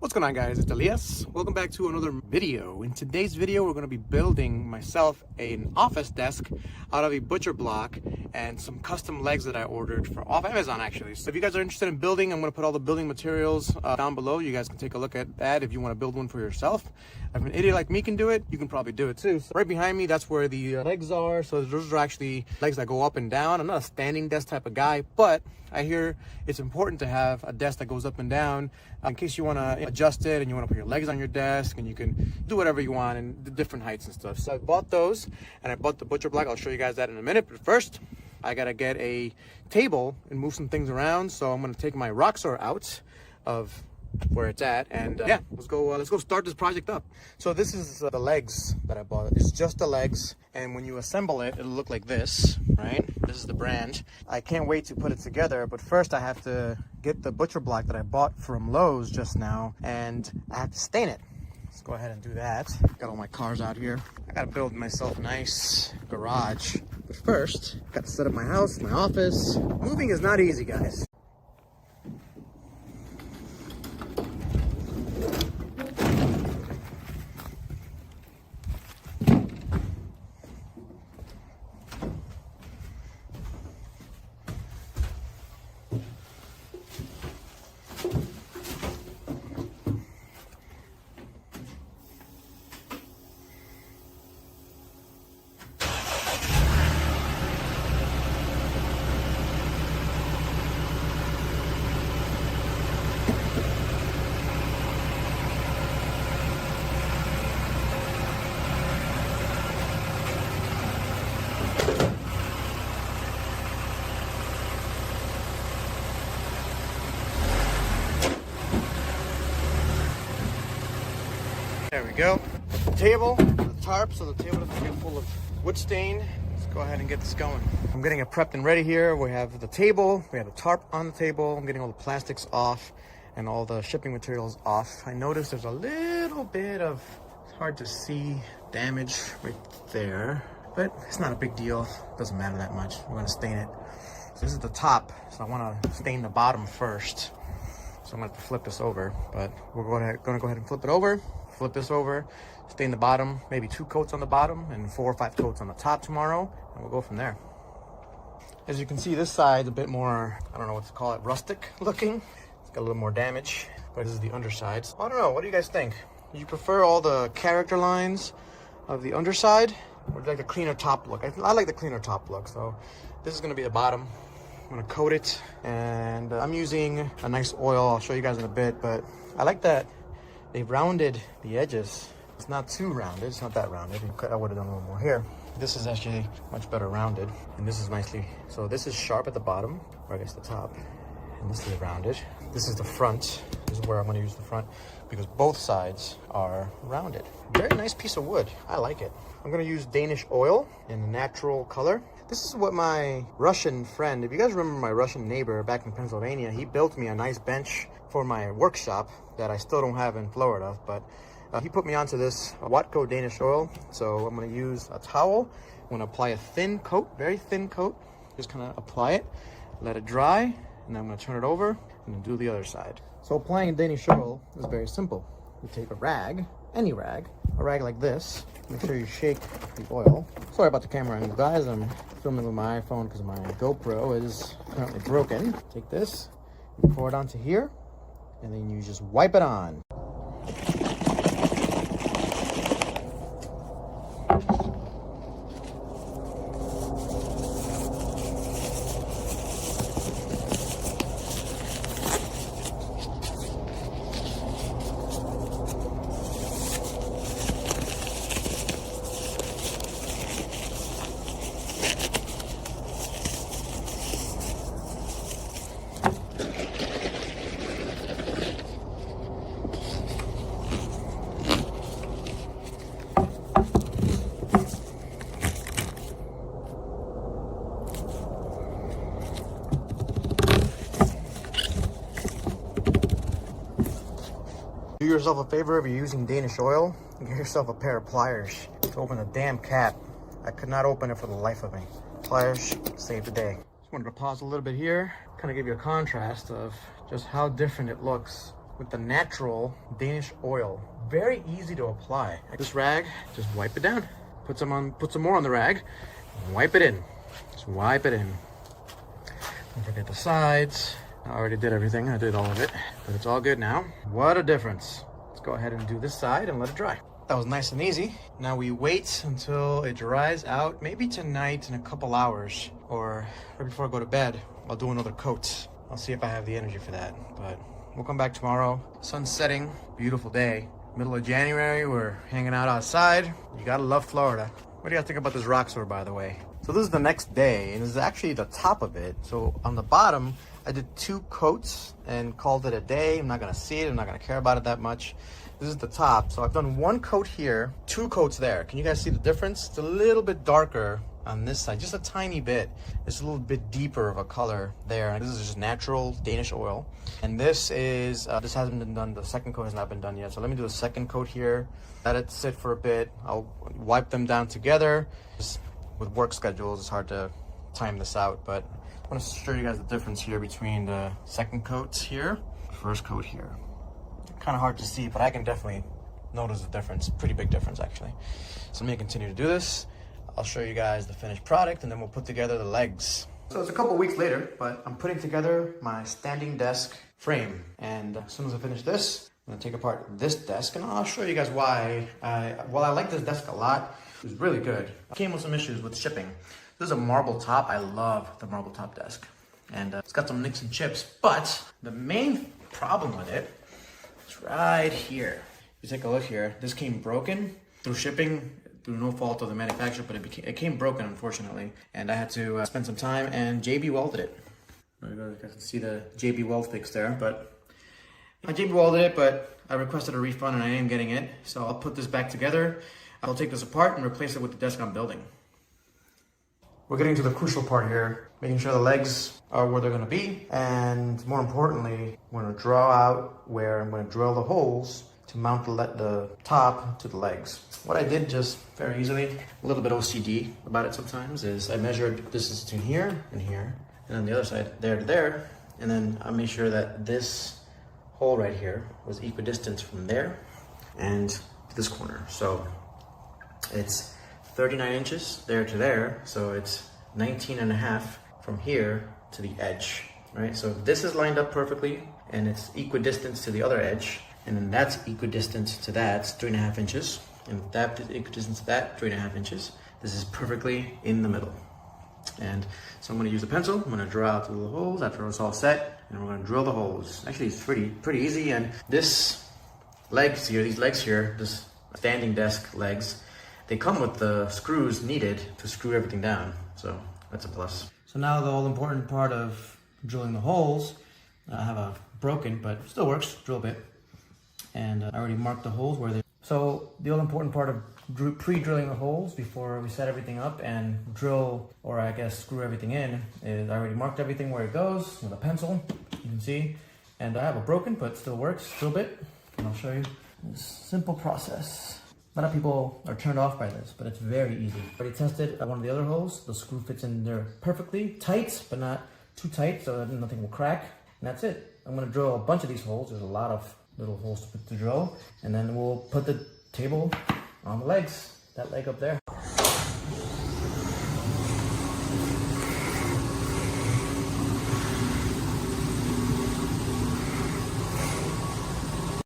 What's going on, guys? It's Elias. Welcome back to another video. In today's video, we're going to be building myself an office desk out of a butcher block and some custom legs that I ordered off Amazon, actually. So if you guys are interested in building, I'm going to put all the building materials down below. You guys can take a look at that if you want to build one for yourself. If an idiot like me can do it, you can probably do it too. So right behind me, that's where the legs are. So those are actually legs that go up and down. I'm not a standing desk type of guy, but I hear it's important to have a desk that goes up and down in case you want to adjust it and you want to put your legs on your desk and you can do whatever you want in the different heights and stuff. So I bought those and I bought the butcher block. I'll show you guys that in a minute. But first, I got to get a table and move some things around. So I'm going to take my rock saw out of where it's at and yeah, let's go start this project up. So this is the legs that I bought. It's just the legs, and when you assemble it, it'll look like this, right? This is the brand. I can't wait to put it together, but first I have to get the butcher block that I bought from Lowe's just now, and I have to stain it. Let's go ahead and do that. Got all my cars out here. I gotta build myself a nice garage, but first got to set up my house, my office. Moving is not easy, guys. There we go. The table, the tarp, so the table doesn't get full of wood stain. Let's go ahead and get this going. I'm getting it prepped and ready here. We have the table, we have the tarp on the table. I'm getting all the plastics off and all the shipping materials off. I noticed there's a little bit of, it's hard to see, damage right there, but it's not a big deal. It doesn't matter that much. We're gonna stain it. So this is the top, so I wanna stain the bottom first. So I'm gonna have to flip this over, but we're gonna go ahead and flip it over. Flip this over, stain the bottom, maybe 2 coats on the bottom and 4 or 5 coats on the top tomorrow, and we'll go from there. As you can see, this side's a bit more, I don't know what to call it, rustic looking. It's got a little more damage, but this is the underside. I don't know, what do you guys think? Do you prefer all the character lines of the underside, or do you like the cleaner top look? I like the cleaner top look, so this is gonna be the bottom. I'm gonna coat it, and I'm using a nice oil. I'll show you guys in a bit, but I like that they've rounded the edges. It's not too rounded, it's not that rounded. I would have done a little more here. This is actually much better rounded, and this is nicely, so this is sharp at the bottom, or I guess the top, and this is rounded. This is the front, this is where I'm gonna use the front, because both sides are rounded. Very nice piece of wood, I like it. I'm gonna use Danish oil in a natural color. This is what my Russian friend, if you guys remember my Russian neighbor back in Pennsylvania, he built me a nice bench for my workshop that I still don't have in Florida, but he put me onto this Watco Danish Oil. So I'm gonna use a towel. I'm gonna apply a thin coat, very thin coat. Just kind of apply it, let it dry, and then I'm gonna turn it over and then do the other side. So applying Danish oil is very simple. You take a rag, any rag, a rag like this. Make sure you shake the oil. Sorry about the camera angle, guys. I'm filming with my iPhone because my GoPro is currently broken. Take this, you pour it onto here, and then you just wipe it on. Do yourself a favor if you're using Danish oil, get yourself a pair of pliers to open the damn cap. I could not open it for the life of me. Pliers saved the day. Just wanted to pause a little bit here, kind of give you a contrast of just how different it looks with the natural Danish oil. Very easy to apply. This rag, just wipe it down. Put some more on the rag, and wipe it in. Just wipe it in. Don't forget the sides. I already did everything, I did all of it, but it's all good now. What a difference. Let's go ahead and do this side and let it dry. That was nice and easy. Now we wait until it dries out, maybe tonight in a couple hours, or right before I go to bed, I'll do another coat. I'll see if I have the energy for that, but we'll come back tomorrow. Sun's setting, beautiful day. Middle of January, we're hanging out outside. You gotta love Florida. What do you guys think about this rock store, by the way? So this is the next day, and this is actually the top of it. So on the bottom, I did 2 coats and called it a day. I'm not gonna see it, I'm not gonna care about it that much. This is the top. So I've done 1 coat here, 2 coats there. Can you guys see the difference? It's a little bit darker on this side, just a tiny bit. It's a little bit deeper of a color there. This is just natural Danish oil. And this is, this hasn't been done. The second coat has not been done yet. So let me do a second coat here. Let it sit for a bit. I'll wipe them down together. Just with work schedules, it's hard to time this out, but I want to show you guys the difference here between the second coats here, first coat here. Kind of hard to see, but I can definitely notice the difference. Pretty big difference, actually. So let me continue to do this. I'll show you guys the finished product, and then we'll put together the legs. So it's a couple weeks later, but I'm putting together my standing desk frame. And as soon as I finish this, I'm gonna take apart this desk, and I'll show you guys why. While I like this desk a lot, it was really good. I came with some issues with shipping. This is a marble top. I love the marble top desk. And it's got some nicks and chips, but the main problem with it is right here. If you take a look here, this came broken through shipping, through no fault of the manufacturer, but it came broken, unfortunately. And I had to spend some time, and JB welded it. You guys can see the JB weld fix there, but I JB welded it, but I requested a refund and I am getting it. So I'll put this back together. I'll take this apart and replace it with the desk I'm building. We're getting to the crucial part here, making sure the legs are where they're gonna be. And more importantly, we're gonna draw out where I'm gonna drill the holes to mount the top to the legs. What I did just very easily, a little bit OCD about it sometimes, is I measured distance between here and here, and on the other side, there to there. And then I made sure that this hole right here was equidistant from there and to this corner. So it's 39 inches there to there, so it's 19 and a half from here to the edge, right? So this is lined up perfectly, and it's equidistant to the other edge, and then that's equidistant to that, 3.5 inches, and that is equidistant to that, 3.5 inches. This is perfectly in the middle. And so I'm gonna use a pencil, I'm gonna draw out the little holes after it's all set, and we're gonna drill the holes. Actually, it's pretty easy, and this legs here, these legs here, this standing desk legs, they come with the screws needed to screw everything down, so that's a plus. So now the all important part of drilling the holes, I have a broken, but still works, drill bit. And I already marked the holes where they. So the all important part of pre-drilling the holes before we set everything up and drill, or I guess screw everything in, is I already marked everything where it goes with a pencil, you can see. And I have a broken, but still works, drill bit, and I'll show you this simple process. A lot of people are turned off by this, but it's very easy. Already tested one of the other holes. The screw fits in there perfectly, tight, but not too tight, so that nothing will crack. And that's it. I'm gonna drill a bunch of these holes. There's a lot of little holes to drill. And then we'll put the table on the legs, that leg up there.